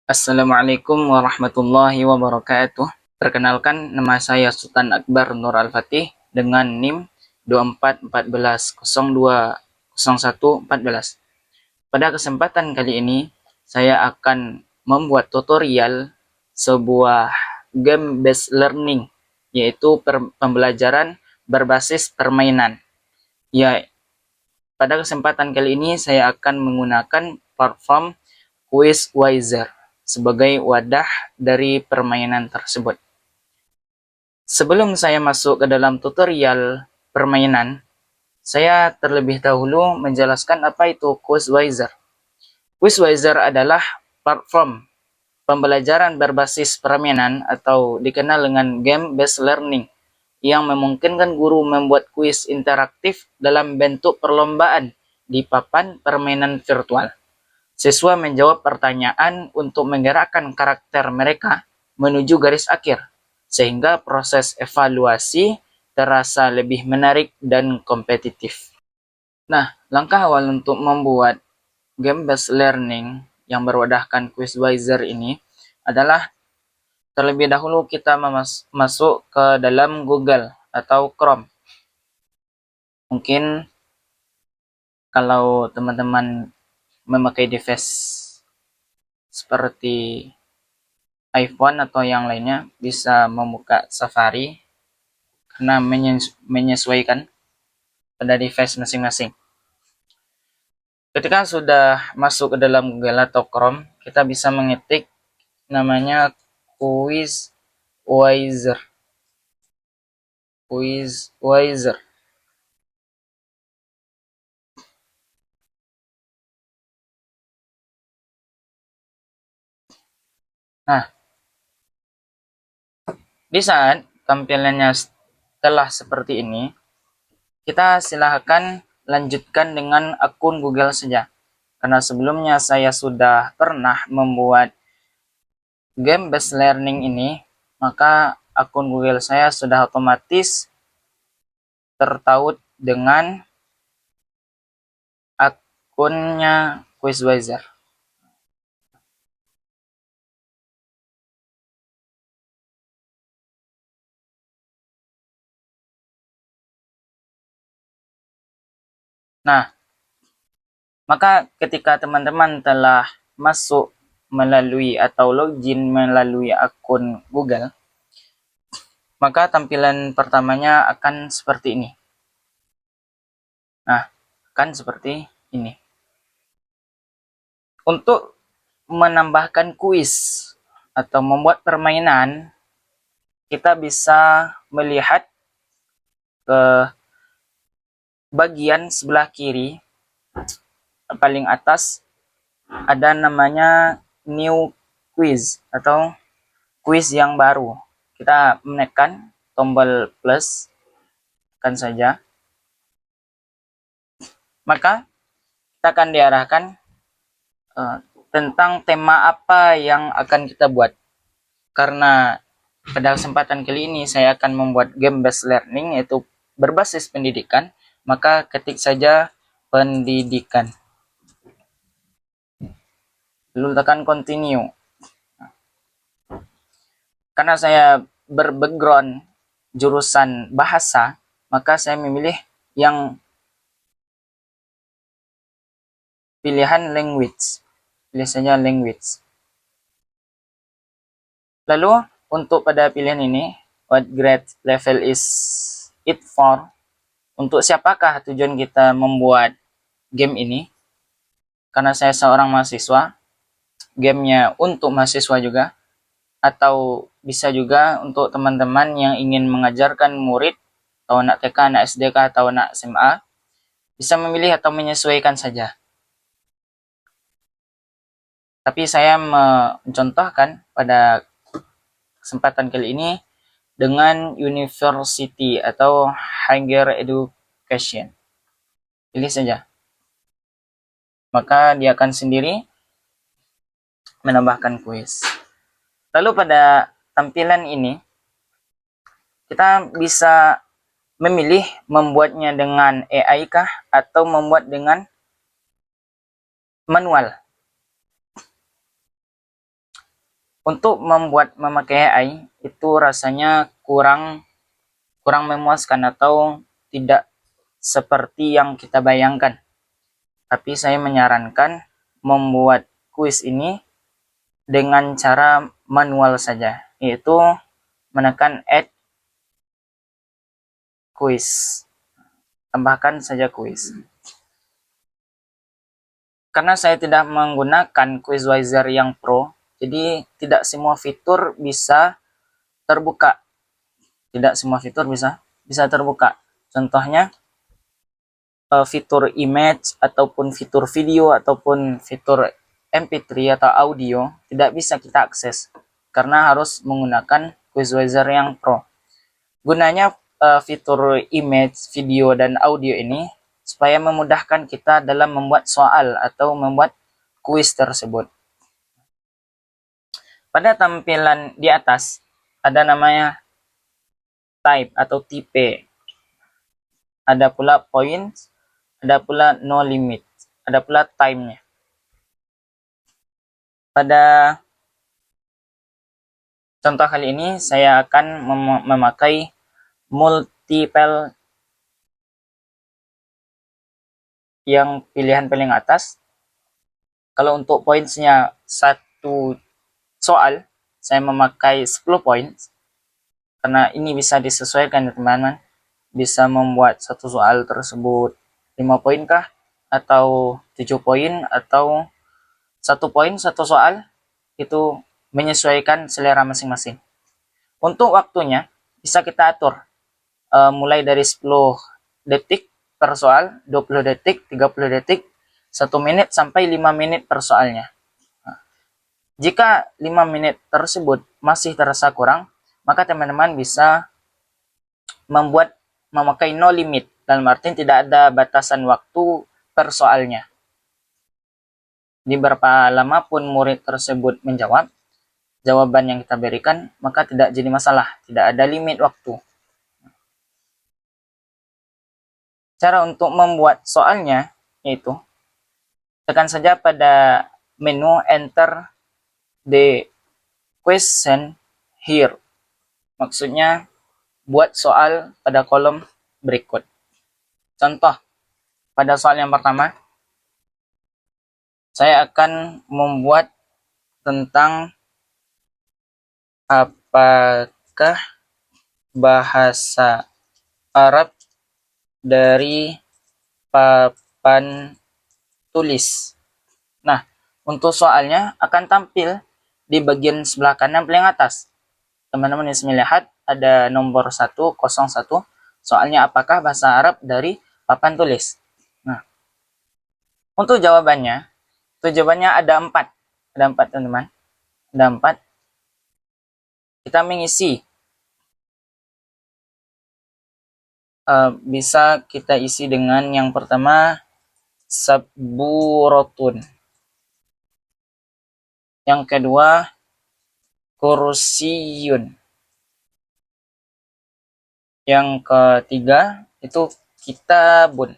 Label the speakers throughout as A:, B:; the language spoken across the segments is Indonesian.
A: Assalamualaikum warahmatullahi wabarakatuh. Perkenalkan, nama saya Sultan Akbar Nur Al-Fatih dengan NIM 2414020114. Pada kesempatan kali ini, saya akan membuat tutorial sebuah game-based learning, yaitu pembelajaran berbasis permainan. Ya, pada kesempatan kali ini saya akan menggunakan platform Quizwiser sebagai wadah dari permainan tersebut. Sebelum saya masuk ke dalam tutorial permainan, saya terlebih dahulu menjelaskan apa itu Quizwiser. Quizwiser adalah platform pembelajaran berbasis permainan atau dikenal dengan game-based learning yang memungkinkan guru membuat kuis interaktif dalam bentuk perlombaan di papan permainan virtual. Siswa menjawab pertanyaan untuk menggerakkan karakter mereka menuju garis akhir, sehingga proses evaluasi terasa lebih menarik dan kompetitif. Nah, langkah awal untuk membuat game-based learning yang berwadahkan Quizwiser ini adalah terlebih dahulu kita masuk ke dalam Google atau Chrome. Mungkin kalau teman-teman memakai device seperti iPhone atau yang lainnya, bisa membuka Safari karena menyesuaikan pada device masing-masing. Ketika sudah masuk ke dalam Google atau Chrome, kita bisa mengetik namanya Quizwiser. Quizwiser. Nah, di saat tampilannya telah seperti ini, kita silahkan lanjutkan dengan akun Google saja. Karena sebelumnya saya sudah pernah membuat game-based learning ini, maka akun Google saya sudah otomatis tertaut dengan akunnya Quizwiser. Nah, maka ketika teman-teman telah masuk melalui atau login melalui akun Google, maka tampilan pertamanya akan seperti ini. Nah, akan seperti ini. Untuk menambahkan kuis atau membuat permainan, kita bisa melihat ke bagian sebelah kiri paling atas ada namanya new quiz atau quiz yang baru. Kita menekan tombol plus, tekan saja. Maka kita akan diarahkan tentang tema apa yang akan kita buat. Karena pada kesempatan kali ini saya akan membuat game-based learning, yaitu berbasis pendidikan, maka ketik saja pendidikan. Lalu tekan continue. Karena saya berbackground jurusan bahasa, maka saya memilih yang pilihan language. Pilih saja language. Lalu untuk pada pilihan ini, what grade level is it for? Untuk siapakah tujuan kita membuat game ini? Karena saya seorang mahasiswa, gamenya untuk mahasiswa juga, atau bisa juga untuk teman-teman yang ingin mengajarkan murid, atau anak TK, anak SDK, atau anak SMA, bisa memilih atau menyesuaikan saja. Tapi saya mencontohkan pada kesempatan kali ini dengan university atau higher education. Pilih saja. Maka dia akan sendiri menambahkan kuis. Lalu pada tampilan ini, kita bisa memilih membuatnya dengan AI kah atau membuat dengan manual. Untuk membuat memakai AI itu rasanya kurang memuaskan atau tidak seperti yang kita bayangkan. Tapi saya menyarankan membuat kuis ini dengan cara manual saja, yaitu menekan add quiz, tambahkan saja kuis. Karena saya tidak menggunakan Quizwizer yang Pro, jadi tidak semua fitur bisa terbuka. Tidak semua fitur bisa terbuka. Contohnya fitur image ataupun fitur video ataupun fitur MP3 atau audio tidak bisa kita akses karena harus menggunakan Quizwizer yang Pro. Gunanya fitur image, video, dan audio ini supaya memudahkan kita dalam membuat soal atau membuat kuis tersebut. Pada tampilan di atas ada namanya type atau tipe, ada pula points, ada pula no limit, ada pula time-nya. Pada contoh kali ini saya akan memakai multiple yang pilihan paling atas. Kalau untuk pointsnya satu soal, saya memakai 10 poin karena ini bisa disesuaikan ya teman-teman. Bisa membuat satu soal tersebut 5 poin kah, atau 7 poin, atau 1 poin satu soal, itu menyesuaikan selera masing-masing. Untuk waktunya bisa kita atur mulai dari 10 detik per soal, 20 detik, 30 detik, 1 menit sampai 5 menit per soalnya. Jika 5 menit tersebut masih terasa kurang, maka teman-teman bisa memakai no limit, dalam arti tidak ada batasan waktu per soalnya. Di berapa lama pun murid tersebut menjawab jawaban yang kita berikan, maka tidak jadi masalah, tidak ada limit waktu. Cara untuk membuat soalnya yaitu tekan saja pada menu enter the question here. Maksudnya buat soal pada kolom berikut. Contoh, pada soal yang pertama, saya akan membuat tentang apakah bahasa Arab dari papan tulis. Nah, untuk soalnya akan tampil di bagian sebelah kanan paling atas. Teman-teman bisa melihat ada nomor 101, soalnya apakah bahasa Arab dari papan tulis. Nah, untuk jawabannya ada 4. Ada 4 teman-teman. Ada 4. Kita mengisi. Bisa kita isi dengan yang pertama saburotun. Yang kedua kursiyun. Yang ketiga itu kitabun.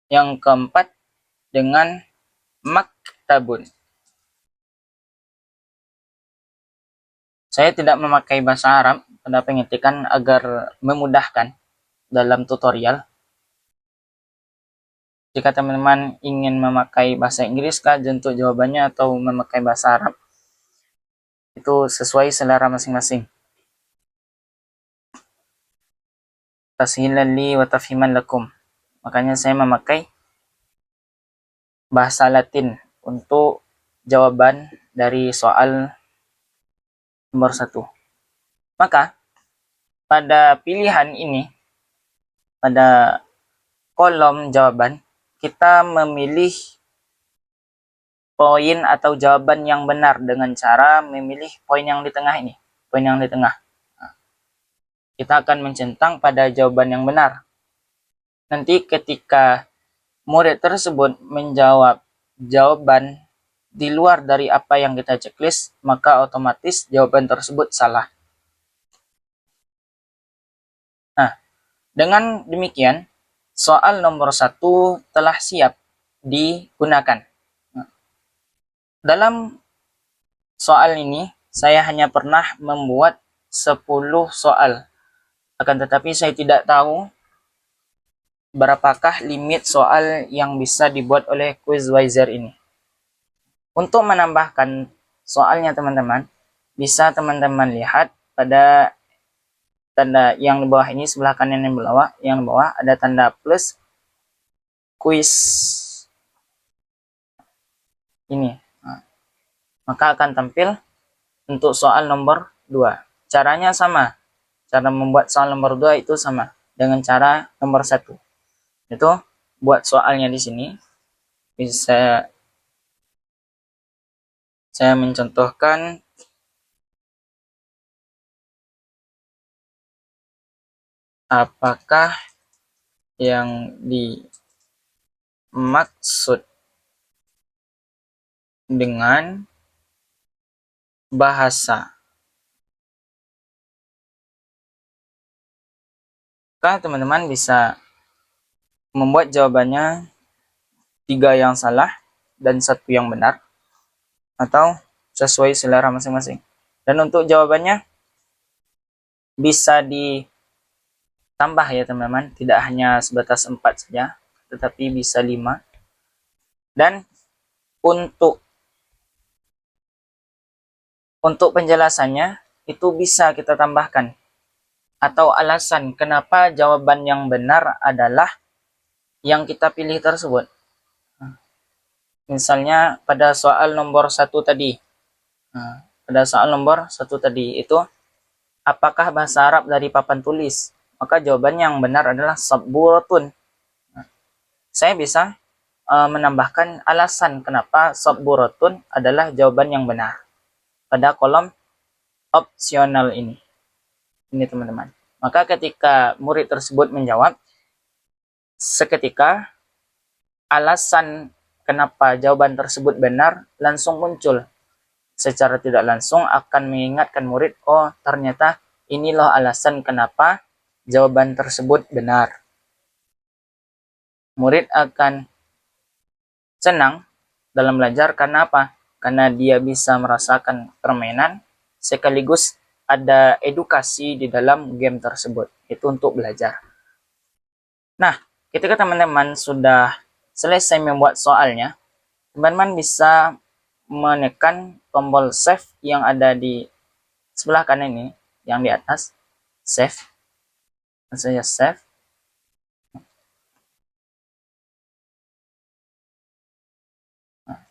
A: Yang keempat dengan maktabun. Saya tidak memakai bahasa Arab pada pengetikan agar memudahkan dalam tutorial. Jika teman-teman ingin memakai bahasa Inggris kah untuk jawabannya atau memakai bahasa Arab, itu sesuai selera masing-masing. Tashilan li wa tafhiman lakum. Makanya saya memakai bahasa Latin untuk jawaban dari soal nomor 1. Maka pada pilihan ini, pada kolom jawaban, kita memilih poin atau jawaban yang benar dengan cara memilih poin yang di tengah ini. Poin yang di tengah. Kita akan mencentang pada jawaban yang benar. Nanti ketika murid tersebut menjawab jawaban di luar dari apa yang kita checklist, maka otomatis jawaban tersebut salah. Nah, dengan demikian, soal nomor 1 telah siap digunakan. Dalam soal ini, saya hanya pernah membuat 10 soal. Akan tetapi saya tidak tahu berapakah limit soal yang bisa dibuat oleh Quizwiser ini. Untuk menambahkan soalnya teman-teman, bisa teman-teman lihat pada tanda yang di bawah ini, sebelah kanan yang di bawah ada tanda plus quiz ini. Nah, maka akan tampil untuk soal nomor 2. Caranya sama. Cara membuat soal nomor 2 itu sama dengan cara nomor 1. Itu buat soalnya di sini. Bisa saya mencontohkan apakah yang dimaksud dengan bahasa. Maka teman-teman bisa membuat jawabannya 3 yang salah dan 1 yang benar, atau sesuai selera masing-masing. Dan untuk jawabannya bisa ditambah ya teman-teman, tidak hanya sebatas 4 saja, tetapi bisa 5. Dan untuk penjelasannya itu bisa kita tambahkan atau alasan kenapa jawaban yang benar adalah yang kita pilih tersebut. Misalnya pada soal nomor 1 tadi. Pada soal nomor 1 tadi itu, apakah bahasa Arab dari papan tulis? Maka jawaban yang benar adalah sabburatun. Saya bisa menambahkan alasan kenapa sabburatun adalah jawaban yang benar pada kolom opsional ini. Ini teman-teman. Maka ketika murid tersebut menjawab, seketika alasan kenapa jawaban tersebut benar langsung muncul. Secara tidak langsung akan mengingatkan murid, oh ternyata inilah alasan kenapa jawaban tersebut benar. Murid akan senang dalam belajar karena apa? Karena dia bisa merasakan permainan sekaligus ada edukasi di dalam game tersebut. Itu untuk belajar. Nah, ketika teman-teman sudah selesai membuat soalnya, teman-teman bisa menekan tombol save yang ada di sebelah kanan ini, yang di atas, save. Saya save. Nah,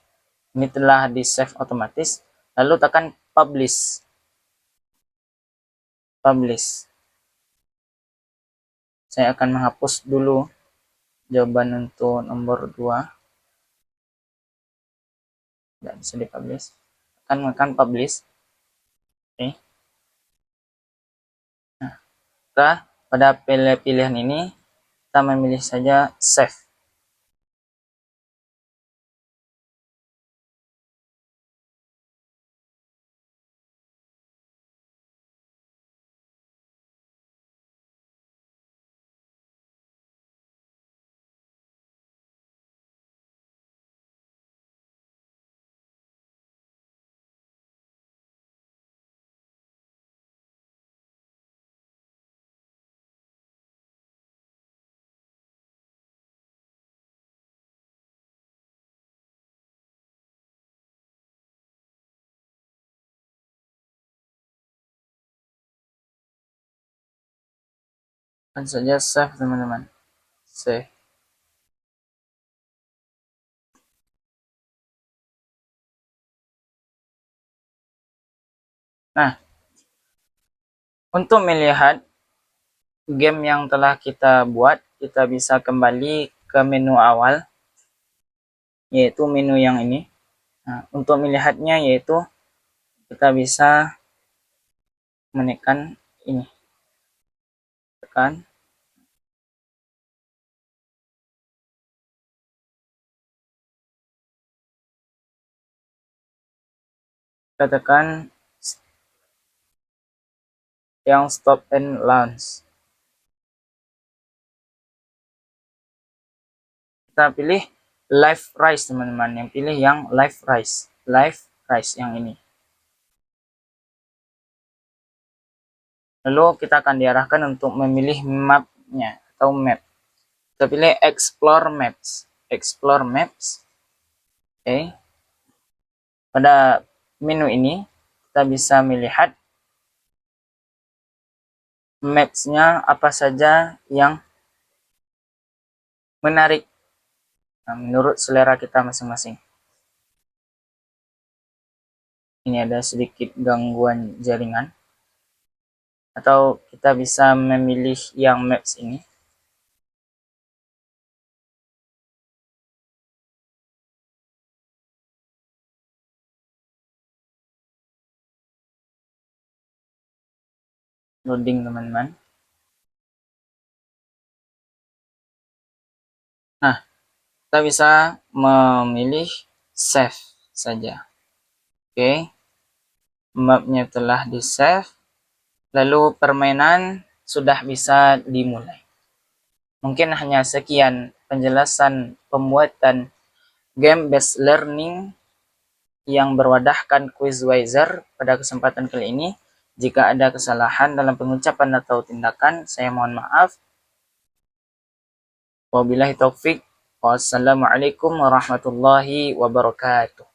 A: ini telah di save otomatis. Lalu tekan publish. Publish. Saya akan menghapus dulu jawaban untuk nomor 2. Tidak bisa dipublish. Akan publish. Oke. Nah, pada pilihan ini kita memilih saja save. Akan saja save teman-teman. Save. Nah, untuk melihat game yang telah kita buat, kita bisa kembali ke menu awal, yaitu menu yang ini. Nah, untuk melihatnya yaitu kita bisa menekan ini. Tekan. Kita tekan yang stop and launch. Kita pilih live rise teman-teman, yang pilih yang live rise. live price yang ini. Lalu kita akan diarahkan untuk memilih mapnya atau map. Kita pilih explore maps. Explore maps. Oke. Pada menu ini kita bisa melihat maps-nya apa saja yang menarik menurut selera kita masing-masing. Ini ada sedikit gangguan jaringan. Atau kita bisa memilih yang maps ini. Loading teman-teman. Nah, kita bisa memilih save saja. Oke. Mapnya telah di save. Lalu permainan sudah bisa dimulai. Mungkin hanya sekian penjelasan pembuatan game based learning yang berwadahkan Quizweiser pada kesempatan kali ini. Jika ada kesalahan dalam pengucapan atau tindakan, saya mohon maaf. Wabillahi taufik. Wassalamualaikum warahmatullahi wabarakatuh.